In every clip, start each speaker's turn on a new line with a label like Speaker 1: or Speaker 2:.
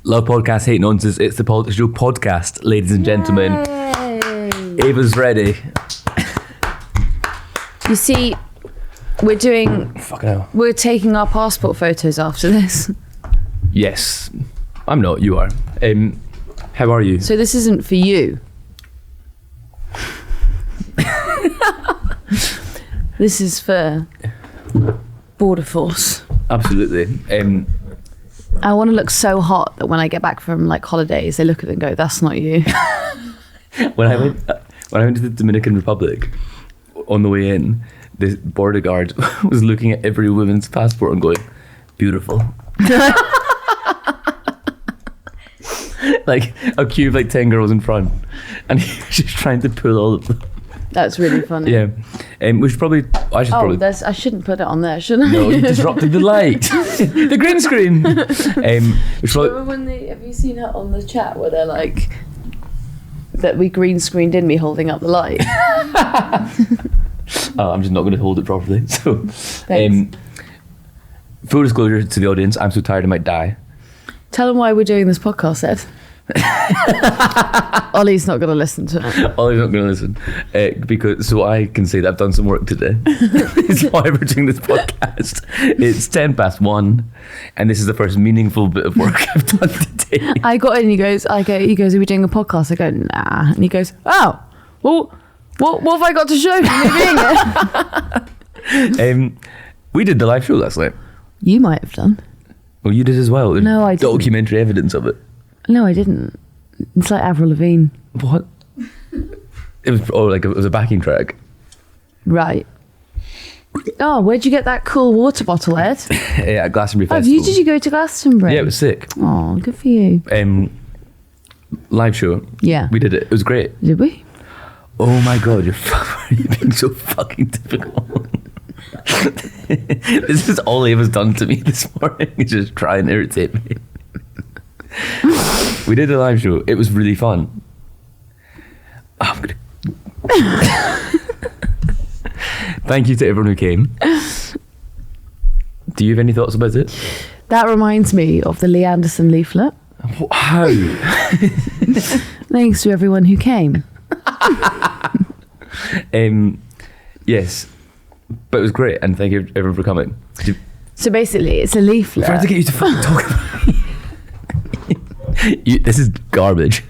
Speaker 1: Love podcasts, hate nonsense. It's the PoliticsJOE podcast, ladies and gentlemen.
Speaker 2: Yay.
Speaker 1: Ava's ready.
Speaker 2: You see, we're doing...
Speaker 1: Fucking hell.
Speaker 2: We're taking our passport photos after this.
Speaker 1: Yes. I'm not, you are. How are you?
Speaker 2: So this isn't for you. This is for Border Force.
Speaker 1: Absolutely.
Speaker 2: I want to look so hot that when I get back from like holidays, they look at it and go, "That's not you."
Speaker 1: When I went to the Dominican Republic, on the way in, the border guard was looking at every woman's passport and going, "Beautiful." Like a queue of like 10 girls in front, and he was just trying to pull all of them.
Speaker 2: That's really funny.
Speaker 1: Yeah. We should probably... I
Speaker 2: shouldn't put it on there, should I?
Speaker 1: No, you disrupted the light. The green screen.
Speaker 2: Remember when have you seen it on the chat where they're like, that we green screened in me holding up the light?
Speaker 1: I'm just not going to hold it properly. So,
Speaker 2: Thanks.
Speaker 1: Full disclosure to the audience, I'm so tired I might die.
Speaker 2: Tell them why we're doing this podcast, Ed. Ollie's not going to listen to it.
Speaker 1: Ollie's not going to listen. Because so I can say that I've done some work today. It's why we're doing this podcast. It's 1:10, and this is the first meaningful bit of work I've done today.
Speaker 2: I got in and he goes, "Are we doing a podcast?" I go, "Nah." And he goes, "Oh, well, what have I got to show for me doing it?"
Speaker 1: We did the live show last night.
Speaker 2: You might have done.
Speaker 1: Well, you did as well. There's
Speaker 2: No, I didn't.
Speaker 1: documentary evidence of it.
Speaker 2: No, I didn't. It's like Avril Lavigne.
Speaker 1: What? It was a backing track.
Speaker 2: Right. Oh, where'd you get that cool water bottle, Ed?
Speaker 1: Yeah, at Glastonbury
Speaker 2: Oh,
Speaker 1: Festival.
Speaker 2: did you go to Glastonbury?
Speaker 1: Yeah, it was sick.
Speaker 2: Oh, good for you.
Speaker 1: Live show.
Speaker 2: Yeah.
Speaker 1: We did it. It was great.
Speaker 2: Did we?
Speaker 1: Oh my god, you're being so fucking difficult. This is all Ava's done to me this morning. Just try and irritate me. We did a live show. It was really fun. Thank you to everyone who came. Do you have any thoughts about it?
Speaker 2: That reminds me of the Lee Anderson leaflet.
Speaker 1: How?
Speaker 2: Thanks to everyone who came.
Speaker 1: Yes, but it was great, and thank you everyone for coming.
Speaker 2: So basically, it's a leaflet.
Speaker 1: Trying to get you to fucking talk about it. This is garbage.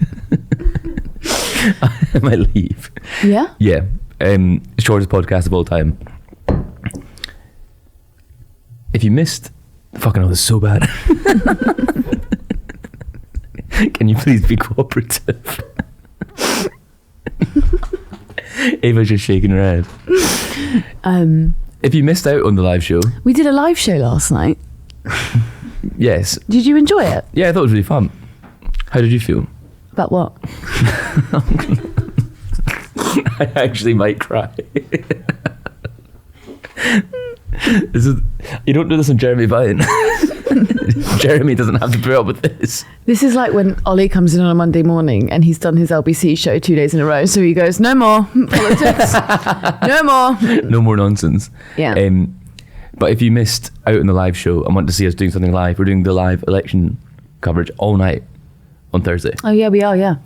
Speaker 1: I might leave.
Speaker 2: Yeah?
Speaker 1: Yeah. Shortest podcast of all time. If you missed... Fucking hell, this is so bad. Can you please be cooperative? Ava's just shaking her head. If you missed out on the live show...
Speaker 2: We did a live show last night.
Speaker 1: Yes.
Speaker 2: Did you enjoy it?
Speaker 1: Yeah, I thought it was really fun. How did you feel?
Speaker 2: About what?
Speaker 1: I actually might cry. You don't do this on Jeremy Vine. Jeremy doesn't have to put up with this.
Speaker 2: This is like when Ollie comes in on a Monday morning and he's done his LBC show 2 days in a row. So he goes, "No more politics. No more.
Speaker 1: No more nonsense."
Speaker 2: Yeah.
Speaker 1: But if you missed out on the live show and want to see us doing something live, we're doing the live election coverage all night on Thursday.
Speaker 2: Oh, yeah, we are, yeah.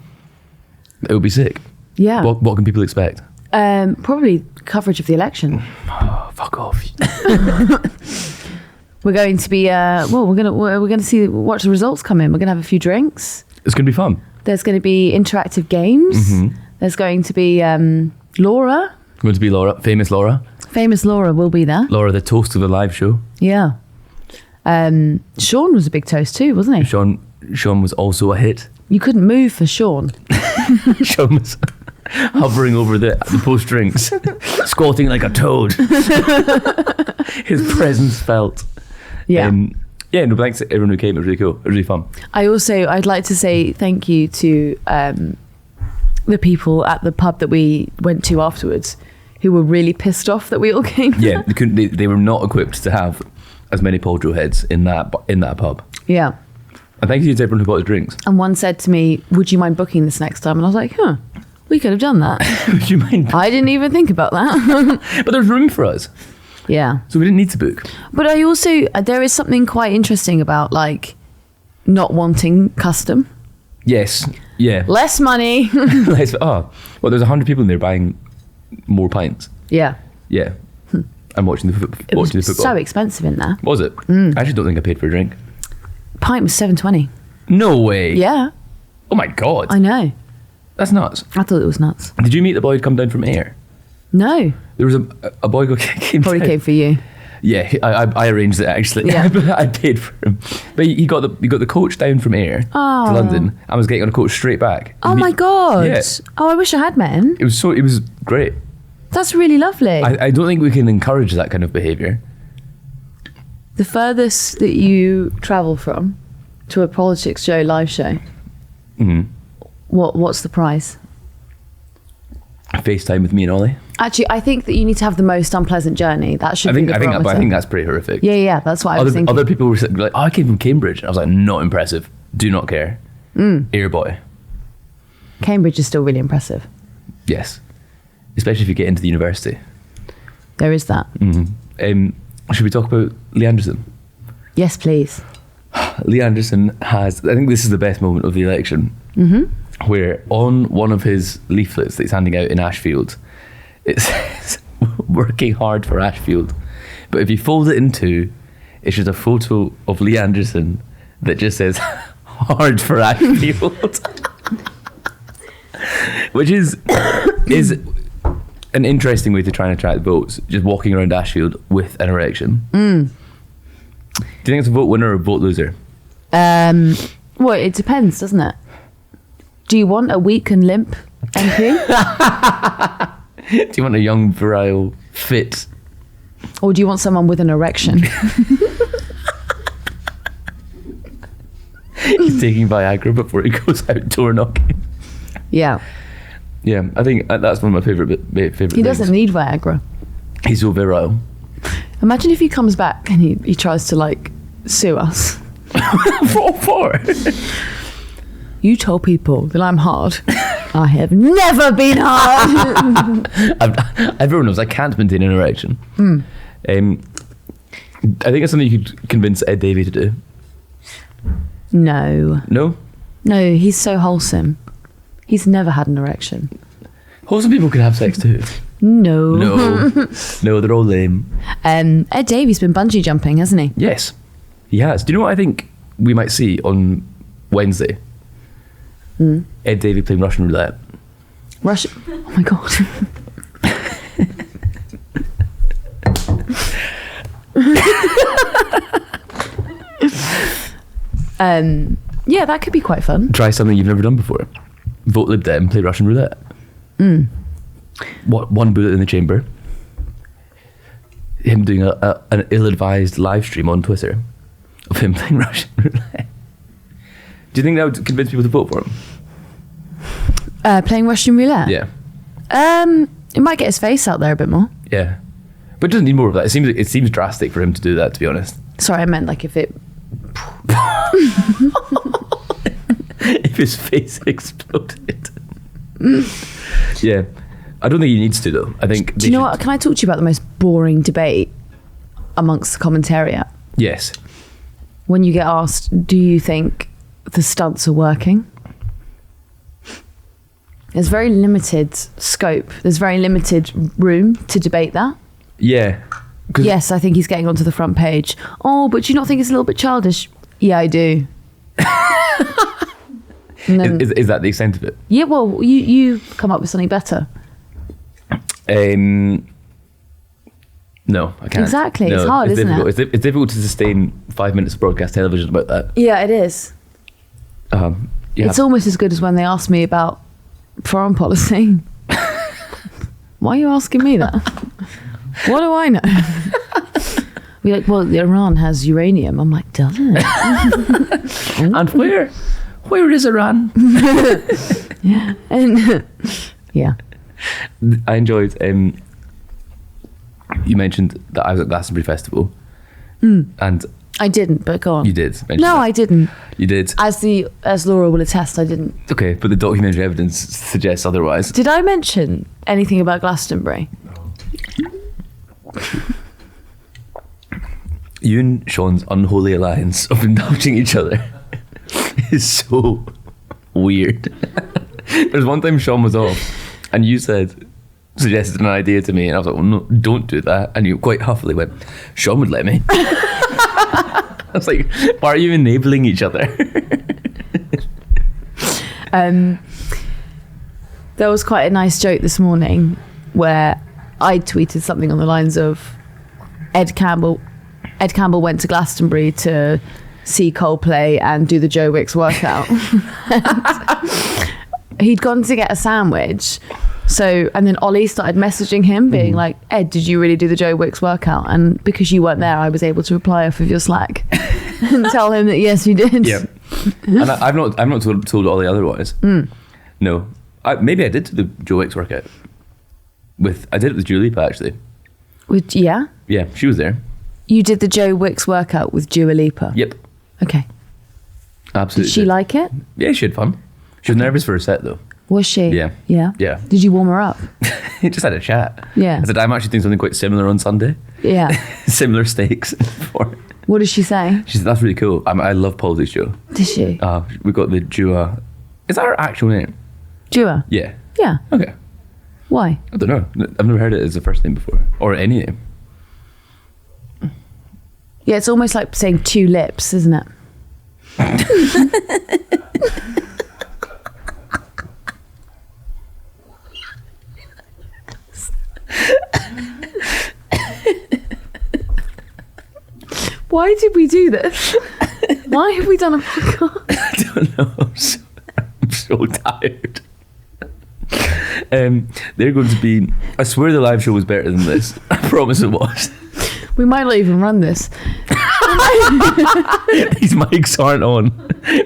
Speaker 1: It would be sick.
Speaker 2: Yeah.
Speaker 1: What can people expect?
Speaker 2: Probably coverage of the election.
Speaker 1: Oh, fuck off.
Speaker 2: We're going to be we're going to watch the results come in. We're going to have a few drinks.
Speaker 1: It's going to be fun.
Speaker 2: There's going to be interactive games.
Speaker 1: Mm-hmm.
Speaker 2: There's going to be Laura.
Speaker 1: Going to be Laura, famous Laura.
Speaker 2: Famous Laura will be there.
Speaker 1: Laura, the toast of the live show.
Speaker 2: Yeah. Sean was a big toast too, wasn't he?
Speaker 1: Sean was also a hit.
Speaker 2: You couldn't move for Sean.
Speaker 1: Sean was hovering over the post drinks, squatting like a toad. His presence felt.
Speaker 2: Yeah.
Speaker 1: No, thanks to everyone who came. It was really cool. It was really fun.
Speaker 2: I'd like to say thank you to the people at the pub that we went to afterwards who were really pissed off that we all came.
Speaker 1: Yeah, they were not equipped to have as many Poljo heads in that pub.
Speaker 2: Yeah.
Speaker 1: And thank you to everyone who bought the drinks.
Speaker 2: And one said to me, "Would you mind booking this next time?" And I was like, we could have done that.
Speaker 1: Would you mind?
Speaker 2: I didn't even think about that.
Speaker 1: But there's room for us.
Speaker 2: Yeah.
Speaker 1: So we didn't need to book.
Speaker 2: But I also, there is something quite interesting about like not wanting custom.
Speaker 1: Yes. Yeah.
Speaker 2: Less money.
Speaker 1: There's 100 people in there buying more pints.
Speaker 2: Yeah.
Speaker 1: Yeah. I'm watching the football.
Speaker 2: So expensive in there.
Speaker 1: Was it? I actually don't think I paid for a drink.
Speaker 2: Pint was $7.20.
Speaker 1: No way.
Speaker 2: Yeah.
Speaker 1: Oh my God.
Speaker 2: I know.
Speaker 1: That's nuts.
Speaker 2: I thought it was nuts.
Speaker 1: Did you meet the boy who'd come down from Ayr?
Speaker 2: No.
Speaker 1: There was a boy who came
Speaker 2: Probably
Speaker 1: down.
Speaker 2: came for you.
Speaker 1: Yeah, I arranged it actually.
Speaker 2: Yeah.
Speaker 1: I paid for him. But he got the coach down from Ayr to London. I was getting on a coach straight back.
Speaker 2: Oh my God.
Speaker 1: Yeah.
Speaker 2: Oh, I wish I had met him.
Speaker 1: It was great.
Speaker 2: That's really lovely.
Speaker 1: I don't think we can encourage that kind of behaviour.
Speaker 2: The furthest that you travel from to a PoliticsJOE live show, what's the prize?
Speaker 1: FaceTime with me and Ollie.
Speaker 2: Actually, I think that you need to have the most unpleasant journey. That should be the barometer.
Speaker 1: I think that's pretty horrific.
Speaker 2: Yeah, that's what I was thinking.
Speaker 1: Other people were like, "Oh, I came from Cambridge." I was like, "Not impressive. Do not care." Ayr boy.
Speaker 2: Cambridge is still really impressive.
Speaker 1: Yes, especially if you get into the university.
Speaker 2: There is that.
Speaker 1: Should we talk about Lee Anderson?
Speaker 2: Yes, please.
Speaker 1: Lee Anderson has, I think this is the best moment of the election, where on one of his leaflets that he's handing out in Ashfield, it says, working hard for Ashfield. But if you fold it in two, it's just a photo of Lee Anderson that just says, hard for Ashfield. Which is an interesting way to try and attract votes, just walking around Ashfield with an erection. Do you think it's a vote winner or a vote loser?
Speaker 2: Well, it depends, doesn't it? Do you want a weak and limp MP?
Speaker 1: Do you want a young, virile, fit?
Speaker 2: Or do you want someone with an erection?
Speaker 1: He's taking Viagra before he goes out door knocking.
Speaker 2: Yeah.
Speaker 1: Yeah, I think that's one of my favourite things.
Speaker 2: He doesn't need Viagra.
Speaker 1: He's so virile.
Speaker 2: Imagine if he comes back and he tries to, like, sue us.
Speaker 1: What for?
Speaker 2: You told people that I'm hard. I have never been hard.
Speaker 1: Everyone knows I can't maintain an erection. I think it's something you could convince Ed Davey to do.
Speaker 2: No.
Speaker 1: No?
Speaker 2: No, he's so wholesome. He's never had an erection.
Speaker 1: Wholesome people can have sex too.
Speaker 2: No.
Speaker 1: No, they're all lame.
Speaker 2: Ed Davey's been bungee jumping, hasn't he?
Speaker 1: Yes, he has. Do you know what I think we might see on Wednesday? Ed Davey playing Russian roulette.
Speaker 2: Oh my God. Yeah, that could be quite fun.
Speaker 1: Try something you've never done before. Vote Lib Dem, play Russian roulette. What, one bullet in the chamber. Him doing an ill-advised live stream on Twitter of him playing Russian roulette. Do you think that would convince people to vote for him?
Speaker 2: Playing Russian roulette?
Speaker 1: Yeah.
Speaker 2: It might get his face out there a bit more.
Speaker 1: Yeah. But it doesn't need more of that. It seems drastic for him to do that, to be honest.
Speaker 2: Sorry, I meant like if it...
Speaker 1: If his face exploded. Yeah. I don't think he needs to, though. I think...
Speaker 2: Do you know what? Can I talk to you about the most boring debate amongst the commentariat?
Speaker 1: Yes.
Speaker 2: When you get asked, do you think the stunts are working? There's very limited scope. There's very limited room to debate that.
Speaker 1: Yeah.
Speaker 2: Yes, I think he's getting onto the front page. Oh, but do you not think it's a little bit childish? Yeah, I do. Then,
Speaker 1: is that the extent of it?
Speaker 2: Yeah, well, you come up with something better.
Speaker 1: No, I can't.
Speaker 2: Exactly.
Speaker 1: No,
Speaker 2: it's hard, isn't
Speaker 1: difficult.
Speaker 2: it?
Speaker 1: It's difficult to sustain 5 minutes of broadcast television about that.
Speaker 2: Yeah, it is.
Speaker 1: Yeah.
Speaker 2: It's almost as good as when they asked me about foreign policy. Why are you asking me that? What do I know? We're like, well, Iran has uranium. I'm like, does it?
Speaker 1: And where is Iran?
Speaker 2: Yeah. And yeah.
Speaker 1: I enjoyed, you mentioned that I was at Glastonbury Festival. And
Speaker 2: I didn't, but go on.
Speaker 1: you did mention
Speaker 2: No,
Speaker 1: that.
Speaker 2: I didn't.
Speaker 1: You did.
Speaker 2: As Laura will attest, I didn't.
Speaker 1: Okay, but the documentary evidence suggests otherwise.
Speaker 2: Did I mention anything about Glastonbury?
Speaker 1: You and Sean's unholy alliance of indulging each other is so weird. There's one time Sean was off and you suggested an idea to me, and I was like, well, no, don't do that. And you quite huffily went, Sean would let me. I was like, why are you enabling each other?
Speaker 2: There was quite a nice joke this morning where I tweeted something on the lines of Ed Campbell went to Glastonbury to see Coldplay and do the Joe Wicks workout. He'd gone to get a sandwich. So, and then Ollie started messaging him being like, Ed, did you really do the Joe Wicks workout? And because you weren't there, I was able to reply off of your Slack and tell him that yes, you did.
Speaker 1: Yeah. And I've not told Ollie otherwise. No. Maybe I did do the Joe Wicks workout. I did it with Dua Lipa, actually.
Speaker 2: Yeah?
Speaker 1: Yeah, she was there.
Speaker 2: You did the Joe Wicks workout with Dua Lipa?
Speaker 1: Yep.
Speaker 2: Okay.
Speaker 1: Absolutely.
Speaker 2: Did she like it?
Speaker 1: Yeah, she had fun. She was nervous for her set, though.
Speaker 2: Was she?
Speaker 1: Yeah.
Speaker 2: Yeah?
Speaker 1: Yeah.
Speaker 2: Did you warm her up?
Speaker 1: Just had a chat.
Speaker 2: Yeah.
Speaker 1: I said, I'm actually doing something quite similar on Sunday.
Speaker 2: Yeah.
Speaker 1: Similar stakes.
Speaker 2: What did she say?
Speaker 1: She said, that's really cool. I love PoliticsJOE.
Speaker 2: Did she?
Speaker 1: We got the Dua. Is that her actual name?
Speaker 2: Dua?
Speaker 1: Yeah.
Speaker 2: Yeah.
Speaker 1: Okay.
Speaker 2: Why?
Speaker 1: I don't know. I've never heard it as a first name before. Or any name.
Speaker 2: Yeah, it's almost like saying two lips, isn't it? Why did we do this? Why have we done a podcast?
Speaker 1: I don't know. I'm so tired. They're going to be. I swear the live show was better than this. I promise it was.
Speaker 2: We might not even run this.
Speaker 1: These mics aren't on.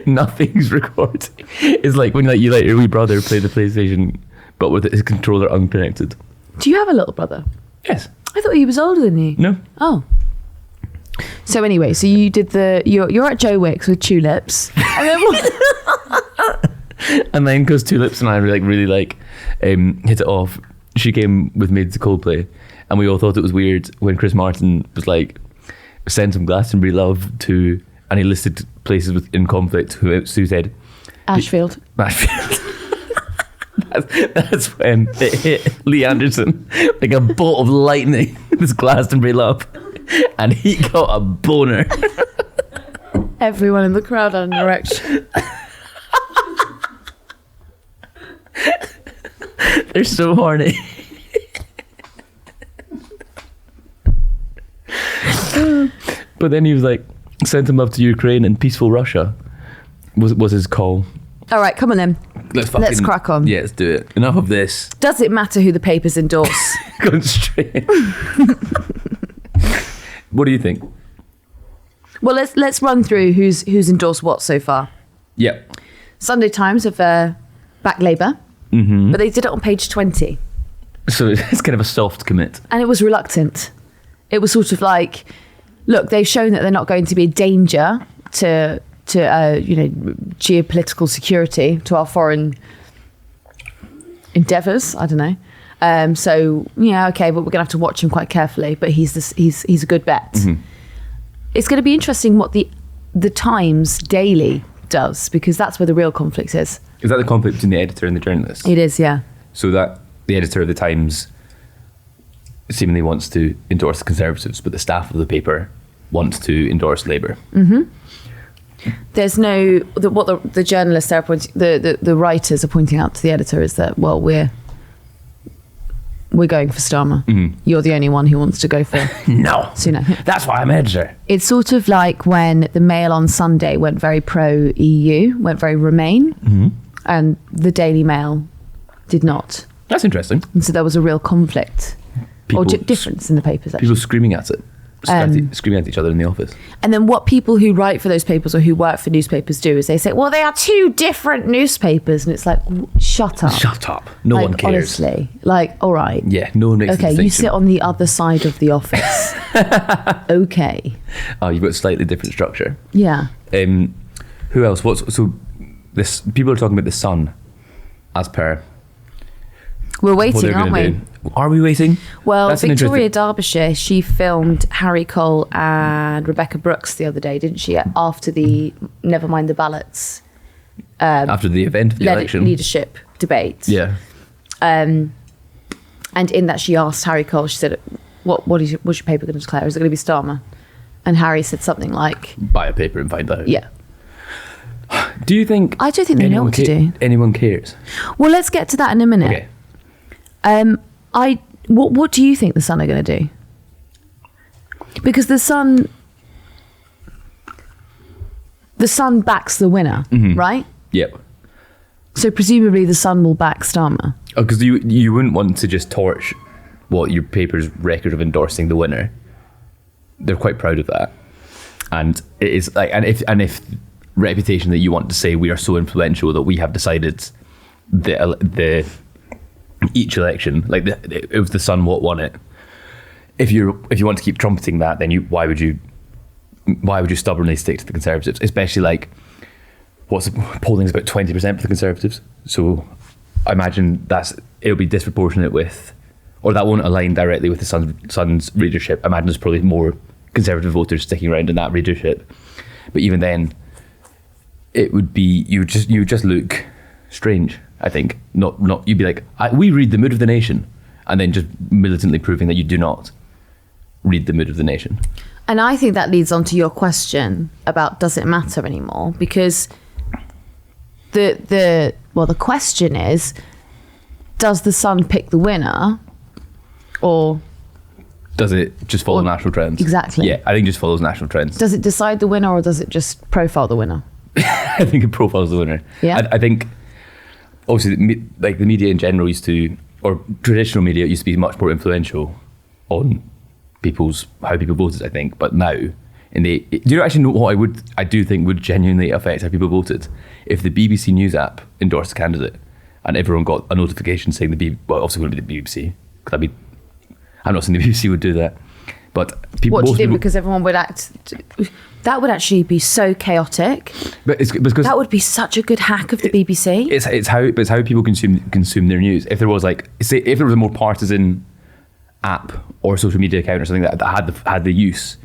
Speaker 1: Nothing's recording. It's like when you let your wee brother play the PlayStation, but with his controller unconnected.
Speaker 2: Do you have a little brother?
Speaker 1: Yes.
Speaker 2: I thought he was older than you.
Speaker 1: No.
Speaker 2: Oh. So anyway, so you did you're at Joe Wicks with Tulips.
Speaker 1: And then because Tulips and I really hit it off, she came with me to Coldplay, and we all thought it was weird when Chris Martin was like, send some Glastonbury love to, and he listed places in conflict. Who said
Speaker 2: Ashfield.
Speaker 1: That's when it hit Lee Anderson like a bolt of lightning. This Glastonbury love, and he got a boner.
Speaker 2: Everyone in the crowd had an erection.
Speaker 1: They're so horny. But then he was like, sent him up to Ukraine and peaceful Russia was his call.
Speaker 2: All right, come on then. Let's crack on.
Speaker 1: Yeah, let's do it. Enough of this.
Speaker 2: Does it matter who the papers endorse?
Speaker 1: Going straight. What do you think?
Speaker 2: Well, let's run through who's endorsed what so far.
Speaker 1: Yeah.
Speaker 2: Sunday Times have backed Labour, but they did it on page 20.
Speaker 1: So it's kind of a soft commit.
Speaker 2: And it was reluctant. It was sort of like, look, they've shown that they're not going to be a danger to geopolitical security, to our foreign endeavours. I don't know. So yeah, okay, but we're gonna have to watch him quite carefully. But he's a good bet. It's going to be interesting what the Times Daily does, because that's where the real conflict is.
Speaker 1: Is that the conflict between the editor and the journalist?
Speaker 2: It is, yeah.
Speaker 1: So that the editor of the Times seemingly wants to endorse the Conservatives, but the staff of the paper wants to endorse Labour.
Speaker 2: There's no what the journalists are pointing, the writers are pointing out to the editor is that, well, we're going for Starmer. You're the only one who wants to go for
Speaker 1: No,
Speaker 2: Sunak.
Speaker 1: That's why I'm editor.
Speaker 2: It's sort of like when the Mail on Sunday went very pro EU, went very Remain, and the Daily Mail did not.
Speaker 1: That's interesting.
Speaker 2: And so there was a real conflict or difference in the papers. Actually.
Speaker 1: People screaming at it. Screaming at each other in the office.
Speaker 2: And then what people who write for those papers or who work for newspapers do is they say, well, they are two different newspapers. And it's like, shut up.
Speaker 1: Shut up. No one cares.
Speaker 2: Honestly. Like, all right.
Speaker 1: Yeah, no one makes a
Speaker 2: Okay,
Speaker 1: distinction.
Speaker 2: you sit on the other side of the office. Okay.
Speaker 1: Oh, you've got a slightly different structure.
Speaker 2: Yeah.
Speaker 1: Who else? This people are talking about The Sun as per.
Speaker 2: We're waiting, aren't we?
Speaker 1: Are we waiting?
Speaker 2: Well, that's Victoria Derbyshire, she filmed Harry Cole and Rebecca Brooks the other day, didn't she? After the Never Mind the Ballots
Speaker 1: after the event of the election.
Speaker 2: Leadership debate.
Speaker 1: Yeah.
Speaker 2: And in that she asked Harry Cole, she said, what's your paper going to declare? Is it going to be Starmer? And Harry said something like,
Speaker 1: buy a paper and find out.
Speaker 2: Yeah.
Speaker 1: Do you think...
Speaker 2: I don't think they know what to do.
Speaker 1: Anyone cares?
Speaker 2: Well, let's get to that in a minute.
Speaker 1: Okay.
Speaker 2: What do you think the Sun are going to do? Because the Sun backs the winner, right?
Speaker 1: Yep.
Speaker 2: So presumably the Sun will back Starmer.
Speaker 1: Oh, because you wouldn't want to just torch your paper's record of endorsing the winner. They're quite proud of that, and it is like, and if reputation that you want to say we are so influential that we have decided the each election, like it was the Sun what won it. If you want to keep trumpeting that, then why would you stubbornly stick to the Conservatives, especially like polling is about 20% for the Conservatives, so I imagine it'll be disproportionate with, or that won't align directly with the Sun's readership. I imagine there's probably more Conservative voters sticking around in that readership, but even then it would be, you would just look strange. I think not you'd be like, we read the mood of the nation, and then just militantly proving that you do not read the mood of the nation.
Speaker 2: And I think that leads on to your question about does it matter anymore, because the question is, does the Sun pick the winner, or
Speaker 1: does it just follow national trends?
Speaker 2: Exactly.
Speaker 1: Yeah, I think it just follows national trends.
Speaker 2: Does it decide the winner, or does it just profile the winner?
Speaker 1: I think it profiles the winner.
Speaker 2: Yeah.
Speaker 1: I think obviously like the media in general or traditional media used to be much more influential on how people voted, I think, but now do you actually know what I do think would genuinely affect how people voted? If the BBC News app endorsed a candidate and everyone got a notification saying obviously it wouldn't be the BBC, because I'm not saying the BBC would do that, but people. What do you think?
Speaker 2: Because everyone would act. That would actually be so chaotic.
Speaker 1: But it's because
Speaker 2: that would be such a good hack of the BBC.
Speaker 1: It's how people consume their news. If there was if there was a more partisan app or social media account or something that had the use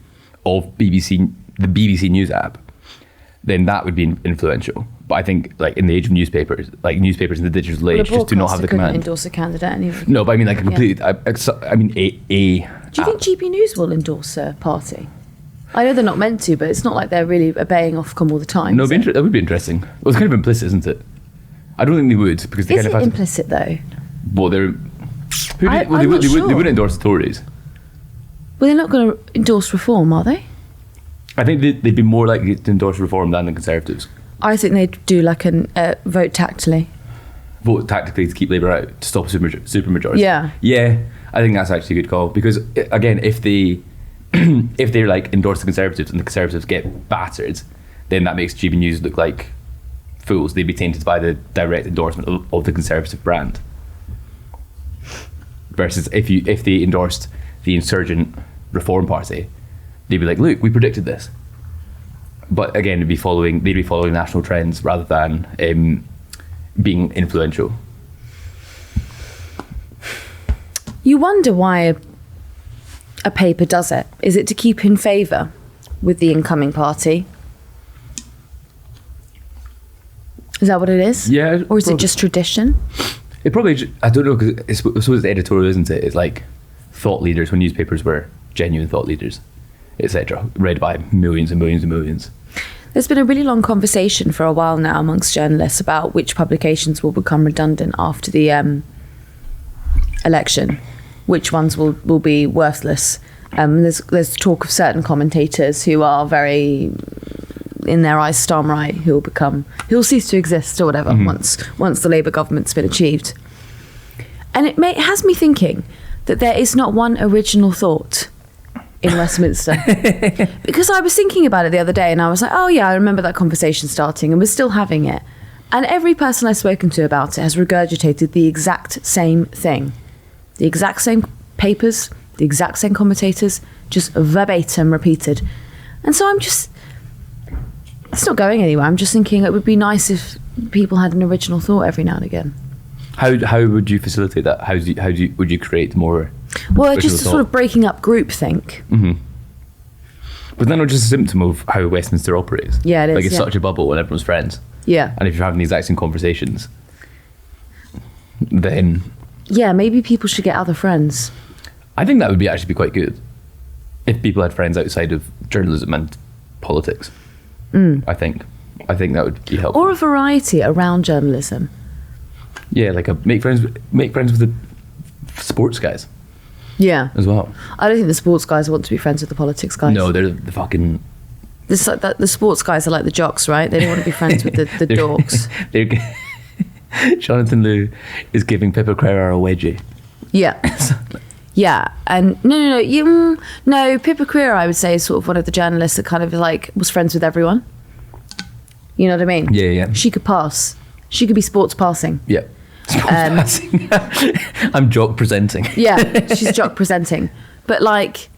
Speaker 1: of the BBC News app, then that would be influential. But I think like in the age of newspapers in the digital age just do not have the command.
Speaker 2: Endorse a candidate anyway.
Speaker 1: No, but I mean like a complete. Yeah. Do
Speaker 2: you think GB News will endorse a party? I know they're not meant to, but it's not like they're really obeying Ofcom all the time.
Speaker 1: No, that would be interesting. Well, it's kind of implicit, isn't it? I don't think they would, because they
Speaker 2: is it implicit though?
Speaker 1: Well, they wouldn't endorse the Tories.
Speaker 2: Well, they're not going to endorse reform, are they?
Speaker 1: I think they'd be more likely to endorse reform than the Conservatives.
Speaker 2: I think they'd do like a vote tactically.
Speaker 1: Vote tactically to keep Labour out, to stop a supermajority.
Speaker 2: Yeah.
Speaker 1: Yeah, I think that's actually a good call, because again, if they like endorse the Conservatives and the Conservatives get battered, then that makes GB News look like fools. They'd be tainted by the direct endorsement of the Conservative brand. Versus if they endorsed the insurgent Reform Party, they'd be like, look, we predicted this. But again, they'd be following national trends rather than being influential.
Speaker 2: You wonder why a paper does it. Is it to keep in favour with the incoming party? Is that what it is?
Speaker 1: Yeah.
Speaker 2: Or is it just tradition?
Speaker 1: It probably, I don't know, because I suppose it's editorial, isn't it? It's like thought leaders, when newspapers were genuine thought leaders, etc., read by millions and millions and millions.
Speaker 2: There's been a really long conversation for a while now amongst journalists about which publications will become redundant after the election, which ones will be worthless. There's talk of certain commentators who are very, in their eyes, Starmerite, who will cease to exist or whatever once the Labour government's been achieved. And it has me thinking that there is not one original thought in Westminster. Because I was thinking about it the other day and I was like, oh yeah, I remember that conversation starting, and we're still having it. And every person I've spoken to about it has regurgitated the exact same thing. The exact same papers, the exact same commentators, just verbatim repeated. And so it's not going anywhere. I'm just thinking it would be nice if people had an original thought every now and again.
Speaker 1: How would you facilitate that? Would you create more?
Speaker 2: Well, just sort of breaking up groupthink.
Speaker 1: Mm-hmm. But then it's just a symptom of how Westminster operates.
Speaker 2: Yeah, it is.
Speaker 1: Like it's such a bubble and everyone's friends.
Speaker 2: Yeah.
Speaker 1: And if you're having the exact same conversations, then
Speaker 2: Yeah, maybe people should get other friends.
Speaker 1: I think that would actually be quite good if people had friends outside of journalism and politics. I think that would be helpful.
Speaker 2: Or a variety around journalism.
Speaker 1: Yeah, like make friends with the sports guys
Speaker 2: Yeah.
Speaker 1: as well.
Speaker 2: I don't think the sports guys want to be friends with the politics guys.
Speaker 1: No, they're the fucking.
Speaker 2: The sports guys are like the jocks, right? They don't want to be friends with the dorks.
Speaker 1: Jonathan Liu is giving Pippa Crerar a wedgie.
Speaker 2: Yeah. Yeah, and no, Pippa Crerar, I would say, is sort of one of the journalists that kind of like was friends with everyone. You know what I mean?
Speaker 1: Yeah.
Speaker 2: She could pass. She could be sports passing.
Speaker 1: Yeah. Passing. I'm jock presenting.
Speaker 2: Yeah, she's jock presenting. But like,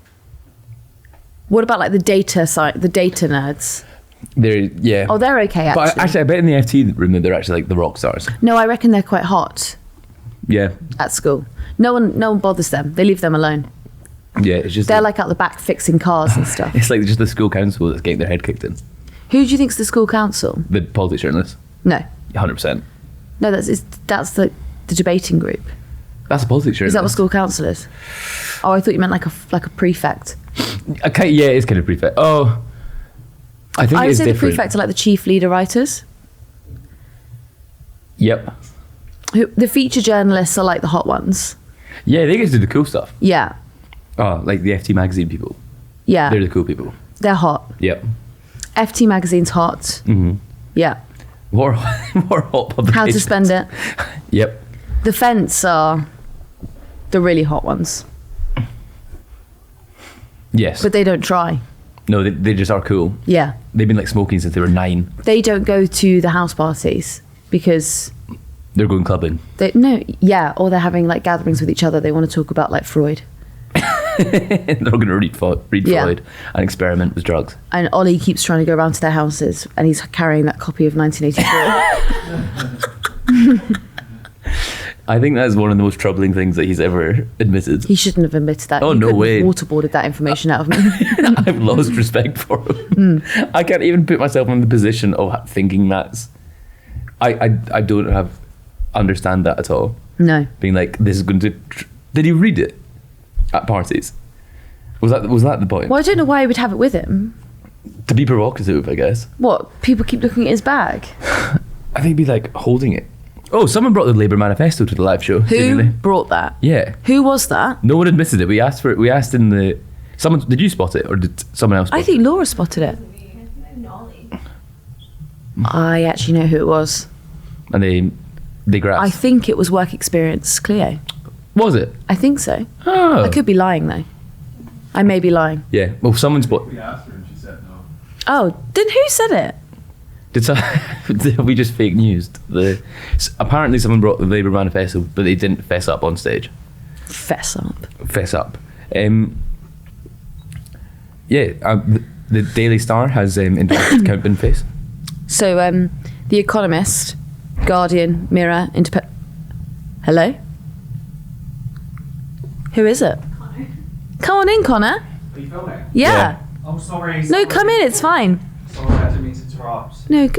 Speaker 2: what about like the data side, the data nerds?
Speaker 1: Yeah.
Speaker 2: Oh, they're okay actually.
Speaker 1: But I bet in the FT room that they're actually like the rock stars.
Speaker 2: No, I reckon they're quite hot
Speaker 1: Yeah.
Speaker 2: at school. No one bothers them. They leave them alone.
Speaker 1: Yeah, it's just
Speaker 2: They're like out the back fixing cars and stuff.
Speaker 1: it's like just the school council that's getting their head kicked in.
Speaker 2: Who do you think's the school council?
Speaker 1: The politics journalists.
Speaker 2: No,
Speaker 1: 100%.
Speaker 2: no, that's the debating group.
Speaker 1: That's a politics journalist.
Speaker 2: Is that what school council is? Oh, I thought you meant like a prefect.
Speaker 1: Okay, yeah, it's kind of prefect. Oh, I think
Speaker 2: I would
Speaker 1: it's
Speaker 2: say
Speaker 1: different.
Speaker 2: the prefect are like the chief leader writers.
Speaker 1: Yep.
Speaker 2: The feature journalists are like the hot ones.
Speaker 1: Yeah, they get to do the cool stuff.
Speaker 2: Yeah,
Speaker 1: Oh, like the FT magazine people.
Speaker 2: yeah,
Speaker 1: They're the cool people.
Speaker 2: they're hot.
Speaker 1: Yep.
Speaker 2: FT magazine's hot.
Speaker 1: Mm-hmm.
Speaker 2: Yeah,
Speaker 1: More hot publications.
Speaker 2: how to spend it.
Speaker 1: Yep.
Speaker 2: The Fence are the really hot ones,
Speaker 1: Yes.
Speaker 2: but they don't try.
Speaker 1: No, they just are cool.
Speaker 2: Yeah,
Speaker 1: They've been like smoking since they were 9.
Speaker 2: they don't go to the house parties because
Speaker 1: They're going clubbing.
Speaker 2: or they're having like gatherings with each other. They want to talk about like Freud.
Speaker 1: They're all going to read
Speaker 2: Yeah.
Speaker 1: Freud and experiment with drugs.
Speaker 2: And Ollie keeps trying to go around to their houses and he's carrying that copy of 1984.
Speaker 1: I think that's one of the most troubling things that he's ever admitted.
Speaker 2: He shouldn't have admitted that.
Speaker 1: Oh,
Speaker 2: He
Speaker 1: no
Speaker 2: couldn't
Speaker 1: way.
Speaker 2: have waterboarded that information out of me.
Speaker 1: I've lost respect for him. I can't even put myself in the position of thinking that's. I don't understand that at all.
Speaker 2: No.
Speaker 1: Being like, this is going to. Did he read it at parties? Was that the point?
Speaker 2: Well, I don't know why he would have it with him.
Speaker 1: To be provocative, I guess.
Speaker 2: What? People keep looking at his bag.
Speaker 1: I think he'd be like holding it. Oh, someone brought the Labour manifesto to the live show.
Speaker 2: Who
Speaker 1: didn't they?
Speaker 2: brought that?
Speaker 1: Yeah.
Speaker 2: Who was that?
Speaker 1: No one admitted it. We asked for it. We asked in the. Someone did you spot it or did someone else? Spot
Speaker 2: I think Laura spotted it. I actually know who it was.
Speaker 1: it? And they grasped.
Speaker 2: I think it was Work Experience Cleo.
Speaker 1: Was it?
Speaker 2: I think so.
Speaker 1: Oh.
Speaker 2: I could be lying though. I may be lying.
Speaker 1: Yeah. Well, someone spot.
Speaker 3: We asked her and she said no.
Speaker 2: Oh, then who said it?
Speaker 1: Did we just fake news? Apparently someone brought the Labour manifesto, but they didn't fess up on stage.
Speaker 2: Fess up.
Speaker 1: Fess up. The Daily Star has endorsed Count Binface.
Speaker 2: So, The Economist, Guardian, Mirror, Hello? Who is it?
Speaker 4: Connor.
Speaker 2: Come on in, Connor.
Speaker 3: Are you filming?
Speaker 2: Yeah.
Speaker 3: I'm sorry.
Speaker 2: No, come in. It's fine.
Speaker 3: Sorry, I didn't mean to interrupt.
Speaker 2: No,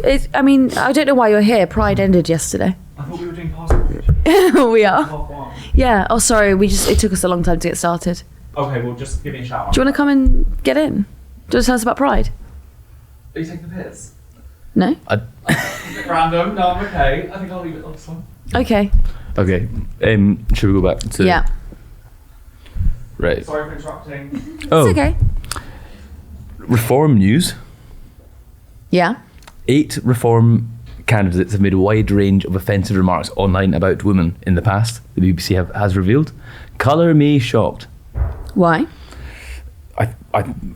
Speaker 2: I don't know why you're here. Pride ended yesterday.
Speaker 3: I thought we were doing passport.
Speaker 2: We are.
Speaker 3: Half one.
Speaker 2: Yeah. Oh, sorry. It took us a long time to get started.
Speaker 3: Okay, well, just give me a shout.
Speaker 2: Do you want to come and get in? Do you want to tell us about Pride?
Speaker 3: Are you taking the piss?
Speaker 2: No?
Speaker 3: A bit random. No, I'm okay. I think I'll leave it on this one.
Speaker 2: Okay.
Speaker 1: Okay. Should we go back to?
Speaker 2: Yeah.
Speaker 1: Right.
Speaker 3: Sorry for interrupting.
Speaker 1: Oh.
Speaker 2: It's okay.
Speaker 1: Reform news.
Speaker 2: Yeah.
Speaker 1: 8 Reform candidates have made a wide range of offensive remarks online about women in the past, the BBC has revealed. Colour me shocked.
Speaker 2: Why?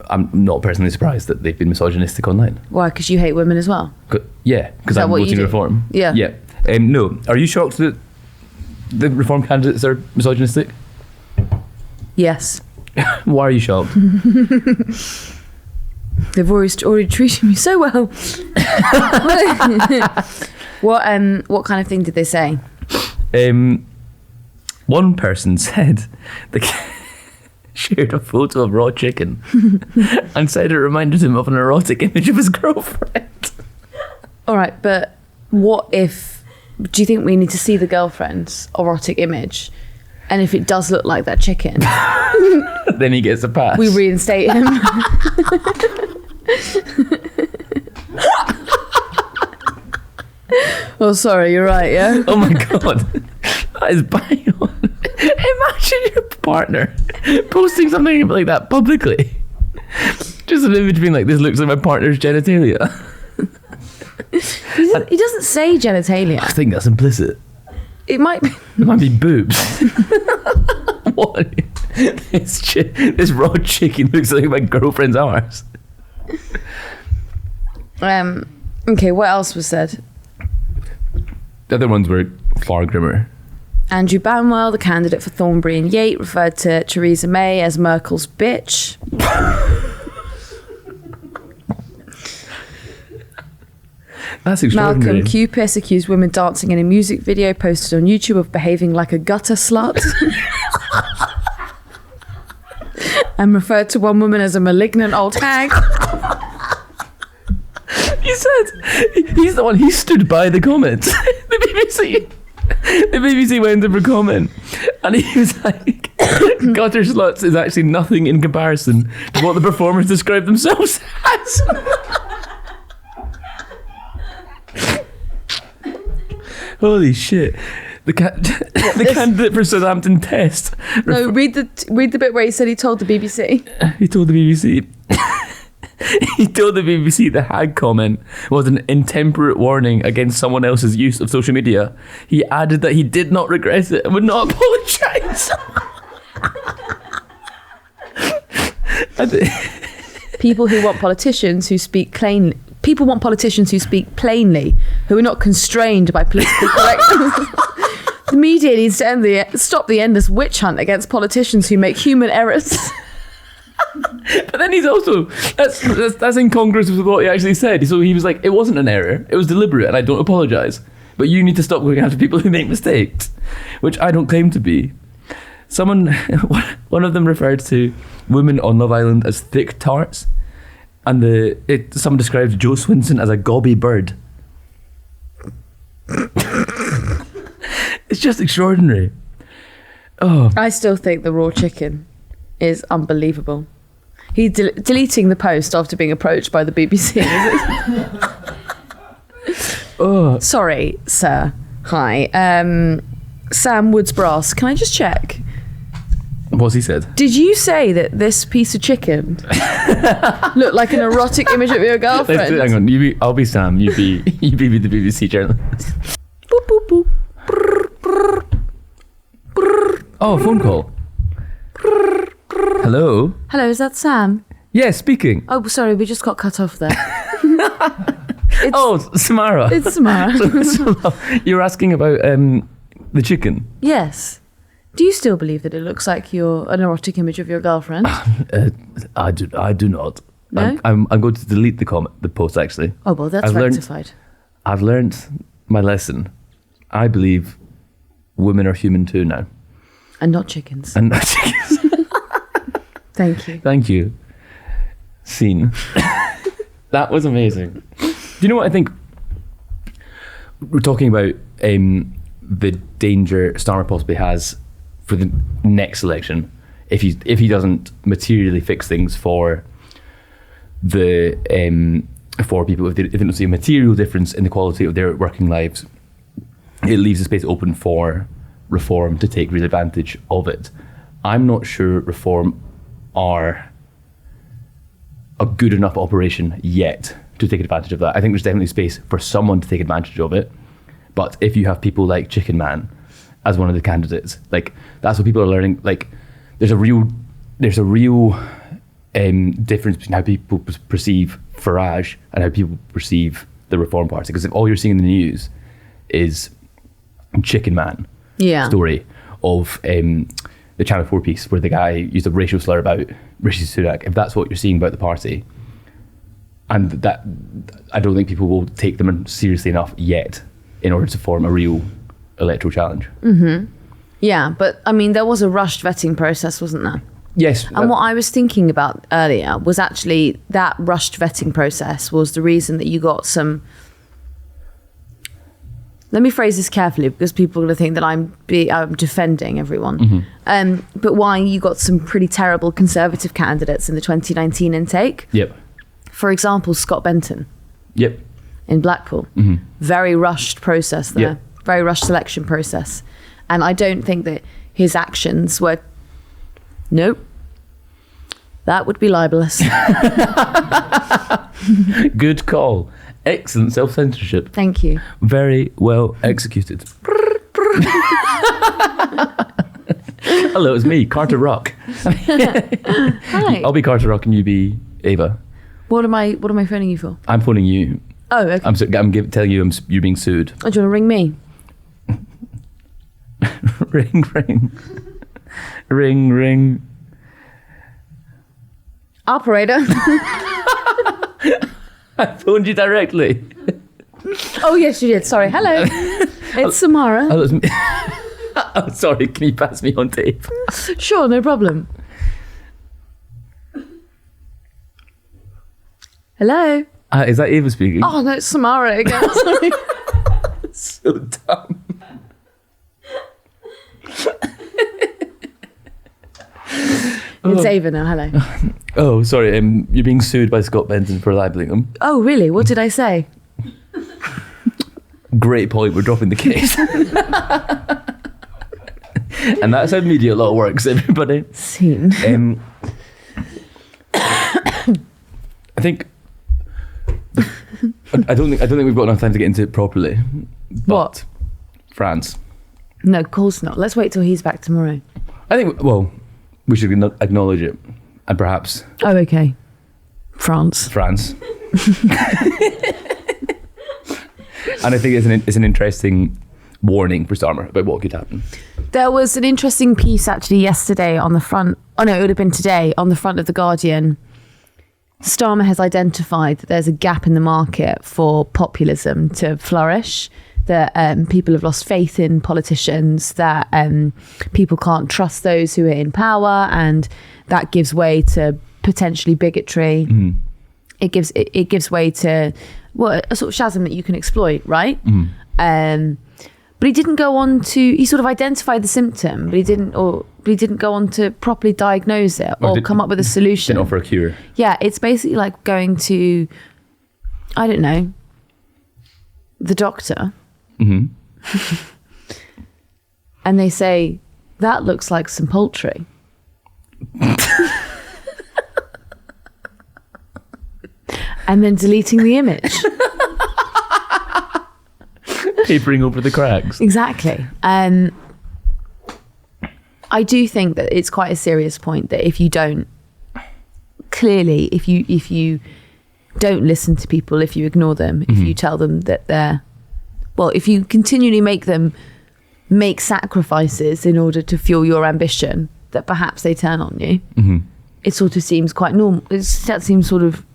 Speaker 1: I'm not personally surprised that they've been misogynistic online.
Speaker 2: Why? Because you hate women as well.
Speaker 1: Yeah, because
Speaker 2: that
Speaker 1: I'm
Speaker 2: what you
Speaker 1: voting
Speaker 2: do?
Speaker 1: Reform.
Speaker 2: Yeah.
Speaker 1: Yeah. No. Are you shocked that the Reform candidates are misogynistic?
Speaker 2: Yes.
Speaker 1: Why are you shocked?
Speaker 2: They've already treated me so well. What kind of thing did they say?
Speaker 1: One person said they shared a photo of raw chicken and said it reminded him of an erotic image of his girlfriend.
Speaker 2: All right, but what if, do you think we need to see the girlfriend's erotic image? And if it does look like that chicken,
Speaker 1: then he gets a pass.
Speaker 2: we reinstate him. Oh, sorry, you're right, yeah?
Speaker 1: Oh my God. That is bang on. Imagine your partner posting something like that publicly. Just an image being like, this looks like my partner's genitalia.
Speaker 2: He doesn't say genitalia.
Speaker 1: I think that's implicit.
Speaker 2: It might be.
Speaker 1: It might be boobs. What? This raw chicken looks like my girlfriend's arse.
Speaker 2: Okay, what else was said?
Speaker 1: The other ones were far grimmer.
Speaker 2: Andrew Banwell, the candidate for Thornbury and Yate, referred to Theresa May as Merkel's bitch.
Speaker 1: That's extraordinary.
Speaker 2: Malcolm Cupis accused women dancing in a music video posted on YouTube of behaving like a gutter slut. And referred to one woman as a malignant old hag.
Speaker 1: He said he's the one. He stood by the comments. The BBC went in for comment, and he was like, "Gutter sluts is actually nothing in comparison to what the performers describe themselves as." Holy shit! The candidate for Southampton Test.
Speaker 2: No, read the bit where he said he told the BBC.
Speaker 1: He told the BBC. He told the BBC the hag comment was an intemperate warning against someone else's use of social media. He added that he did not regret it and would not apologise.
Speaker 2: People want politicians who speak plainly, who are not constrained by political correctness. The media needs to stop the endless witch hunt against politicians who make human errors.
Speaker 1: But then he's also that's incongruous with what he actually said. So he was like, it wasn't an error, it was deliberate, and I don't apologise. But you need to stop going after people who make mistakes, which I don't claim to be. One of them referred to women on Love Island as thick tarts, and someone described Joe Swinson as a gobby bird. It's just extraordinary. Oh,
Speaker 2: I still think the raw chicken is unbelievable. He's deleting the post after being approached by the BBC.
Speaker 1: oh.
Speaker 2: Sorry, sir. Hi. Sam Woods Brass, can I just check?
Speaker 1: What's he said?
Speaker 2: Did you say that this piece of chicken looked like an erotic image of your girlfriend?
Speaker 1: Hang on, I'll be Sam, you be the BBC journalist.
Speaker 2: Boop, boop, boop. Brr, brr, brr,
Speaker 1: oh, phone call. Hello?
Speaker 2: Hello, is that Sam?
Speaker 1: Yeah, speaking.
Speaker 2: Oh, sorry, we just got cut off there.
Speaker 1: Samara.
Speaker 2: It's Samara.
Speaker 1: You're asking about the chicken?
Speaker 2: Yes. Do you still believe that it looks like an erotic image of your girlfriend?
Speaker 1: I do not.
Speaker 2: No?
Speaker 1: I'm going to delete the post, actually.
Speaker 2: Oh, well, that's rectified.
Speaker 1: I've learned my lesson. I believe women are human too now.
Speaker 2: And not chickens.
Speaker 1: And not chickens.
Speaker 2: Thank you.
Speaker 1: Thank you. Scene. That was amazing. Do you know what I think? We're talking about the danger Starmer possibly has for the next election if he doesn't materially fix things for the for people, if they don't see a material difference in the quality of their working lives. It leaves the space open for reform to take real advantage of it. I'm not sure reform are a good enough operation yet to take advantage of that. I think there's definitely space for someone to take advantage of it. But if you have people like Chicken Man as one of the candidates, like that's what people are learning. Like there's a real difference between how people perceive Farage and how people perceive the Reform Party. Because if all you're seeing in the news is Chicken Man story of the Channel 4 piece where the guy used a racial slur about Rishi Sunak, if that's what you're seeing about the party, and that, I don't think people will take them seriously enough yet in order to form a real electoral challenge.
Speaker 2: Mm-hmm. Yeah, but I mean, there was a rushed vetting process, wasn't there?
Speaker 1: Yes.
Speaker 2: And what I was thinking about earlier was actually that rushed vetting process was the reason that you got some let me phrase this carefully because people are going to think that I'm defending everyone. But why you got some pretty terrible Conservative candidates in the 2019 intake.
Speaker 1: Yep.
Speaker 2: For example, Scott Benton.
Speaker 1: Yep.
Speaker 2: In Blackpool. Very rushed process there.
Speaker 1: Yep.
Speaker 2: Very rushed selection process. And I don't think that his actions were... Nope. That would be libelous.
Speaker 1: Good call. Excellent self-censorship.
Speaker 2: Thank you.
Speaker 1: Very well executed. Hello, it's me, Carter Rock.
Speaker 2: Hi.
Speaker 1: I'll be Carter Rock and you be Ava.
Speaker 2: What am I phoning you for?
Speaker 1: I'm phoning you.
Speaker 2: Oh, okay.
Speaker 1: I'm telling you you're being sued.
Speaker 2: Oh, do you want to ring me?
Speaker 1: Ring, ring. Ring, ring.
Speaker 2: Operator.
Speaker 1: I phoned you directly.
Speaker 2: Oh, yes, you did. Sorry. Hello. It's Samara.
Speaker 1: Oh, it's me. Oh, sorry, can you pass me on tape?
Speaker 2: Sure, no problem. Hello.
Speaker 1: Is that Ava speaking?
Speaker 2: Oh, no, it's Samara again. Sorry.
Speaker 1: So dumb.
Speaker 2: It's Ava now. Hello.
Speaker 1: Oh, sorry. You're being sued by Scott Benton for libeling him.
Speaker 2: Oh, really? What did I say?
Speaker 1: Great point. We're dropping the case. And that's how media law works, everybody.
Speaker 2: Scene.
Speaker 1: I think. I don't think we've got enough time to get into it properly. But
Speaker 2: What?
Speaker 1: France.
Speaker 2: No, of course not. Let's wait till he's back tomorrow.
Speaker 1: I think. Well, we should acknowledge it, and perhaps
Speaker 2: Oh, okay. France.
Speaker 1: France. And I think it's an interesting warning for Starmer about what could happen.
Speaker 2: There was an interesting piece actually yesterday on the front. Oh no, it would have been today on the front of The Guardian. Starmer has identified that there's a gap in the market for populism to flourish, that people have lost faith in politicians, that people can't trust those who are in power, and that gives way to potentially bigotry. It gives way to a sort of chasm that you can exploit, right? But he didn't go on to. He sort of identified the symptom, but he didn't go on to properly diagnose it or come up with a solution.
Speaker 1: Didn't offer a cure.
Speaker 2: Yeah, it's basically like going to, I don't know, the doctor. And they say, that looks like some poultry. And then deleting the image.
Speaker 1: Papering over the cracks.
Speaker 2: Exactly. I do think that it's quite a serious point that if you don't, clearly, if you don't listen to people, if you ignore them, if you tell them that if you continually make them make sacrifices in order to fuel your ambition, that perhaps they turn on you. It sort of seems quite normal. That seems sort of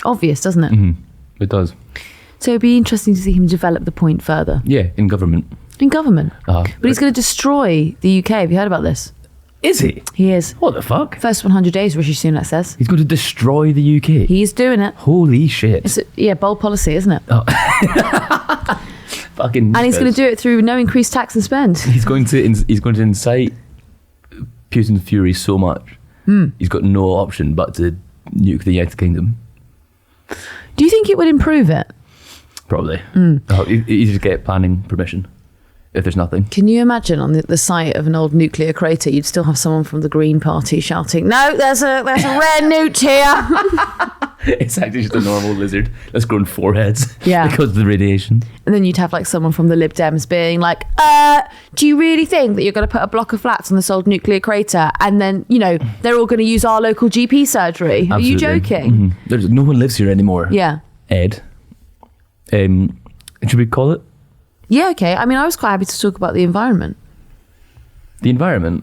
Speaker 2: obvious, doesn't it?
Speaker 1: It does.
Speaker 2: So it'd be interesting to see him develop the point further.
Speaker 1: Yeah, in government.
Speaker 2: In government.
Speaker 1: But
Speaker 2: But he's going to destroy the UK. Have you heard about this?
Speaker 1: Is he?
Speaker 2: He is.
Speaker 1: What the fuck?
Speaker 2: First 100 days, Rishi Sunak says.
Speaker 1: He's going to destroy the UK.
Speaker 2: He's doing it.
Speaker 1: Holy shit.
Speaker 2: It's bold policy, isn't it?
Speaker 1: Fucking.
Speaker 2: And he's going to do it through no increased tax and spend.
Speaker 1: He's going to incite Putin's fury so much. He's got no option but to nuke the United Kingdom.
Speaker 2: Do you think it would improve it?
Speaker 1: Probably. You just get planning permission if there's nothing.
Speaker 2: Can you imagine on the site of an old nuclear crater, you'd still have someone from the Green Party shouting, "No, there's a rare newt here."
Speaker 1: It's actually just a normal lizard that's grown 4 heads.
Speaker 2: Yeah.
Speaker 1: Because of the radiation.
Speaker 2: And then you'd have like someone from the Lib Dems being like, do you really think that you're going to put a block of flats on this old nuclear crater and then, they're all going to use our local GP surgery? Are you joking?
Speaker 1: There's no one lives here anymore.
Speaker 2: Yeah.
Speaker 1: Ed. Should we call it?
Speaker 2: Yeah, okay. I mean, I was quite happy to talk about the environment.
Speaker 1: The environment?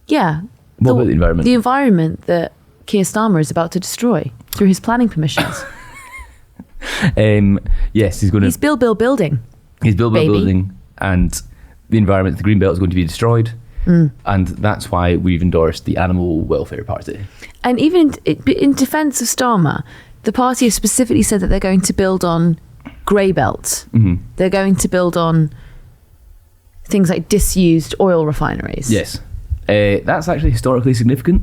Speaker 2: Yeah.
Speaker 1: What about the environment?
Speaker 2: The environment that Keir Starmer is about to destroy through his planning permissions.
Speaker 1: Yes, he's going to...
Speaker 2: He's building.
Speaker 1: He's
Speaker 2: baby.
Speaker 1: building, and the environment, the Green Belt, is going to be destroyed. And that's why we've endorsed the Animal Welfare Party.
Speaker 2: And even in defence of Starmer, the party has specifically said that they're going to build on grey belt.
Speaker 1: Mm-hmm.
Speaker 2: They're going to build on things like disused oil refineries.
Speaker 1: Yes. That's actually historically significant.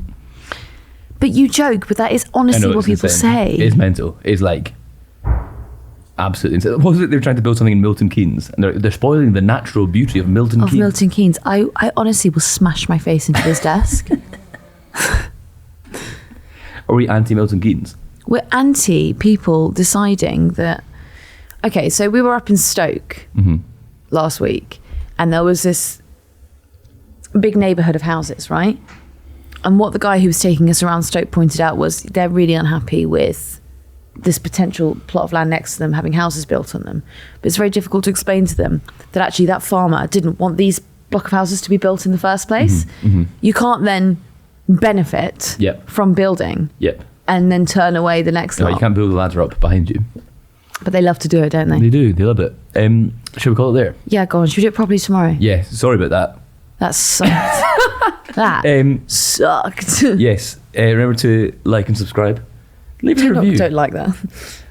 Speaker 2: But you joke, but that is honestly what people say.
Speaker 1: It's mental. It's like absolutely insane. What was it? They're trying to build something in Milton Keynes, and they're spoiling the natural beauty of Milton Keynes.
Speaker 2: Milton Keynes. I honestly will smash my face into this desk.
Speaker 1: Are we anti-Milton Keynes?
Speaker 2: We're anti people deciding that. Okay, so we were up in Stoke last week, and there was this big neighbourhood of houses, right? And what the guy who was taking us around Stoke pointed out was they're really unhappy with this potential plot of land next to them having houses built on them. But it's very difficult to explain to them that actually that farmer didn't want these block of houses to be built in the first place. You can't then benefit from building and then turn away the next lot.
Speaker 1: You can't build the ladder up behind you.
Speaker 2: But they love to do it, don't they?
Speaker 1: They do. They love it. Should we call it there?
Speaker 2: Yeah, go on. Should we do it properly tomorrow?
Speaker 1: Yeah. Sorry about that.
Speaker 2: That sucked. That sucked.
Speaker 1: Yes. Remember to like and subscribe. Leave a review.
Speaker 2: Don't like that.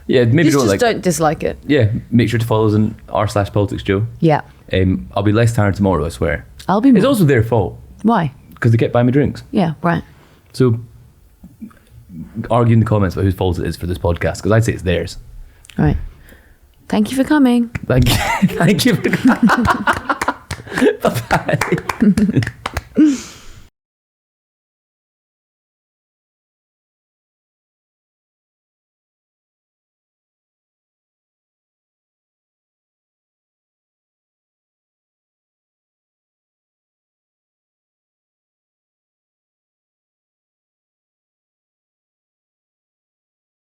Speaker 1: Yeah, maybe
Speaker 2: don't dislike it.
Speaker 1: Yeah, make sure to follow us on r/PoliticsJOE.
Speaker 2: Yeah.
Speaker 1: I'll be less tired tomorrow, I swear.
Speaker 2: I'll be more.
Speaker 1: It's also their fault.
Speaker 2: Why?
Speaker 1: Because they kept buying me drinks.
Speaker 2: Yeah, right.
Speaker 1: So argue in the comments about whose fault it is for this podcast, because I'd say it's theirs.
Speaker 2: Right. Thank you for coming.
Speaker 1: Thank you. Thank you for coming. Bye-bye.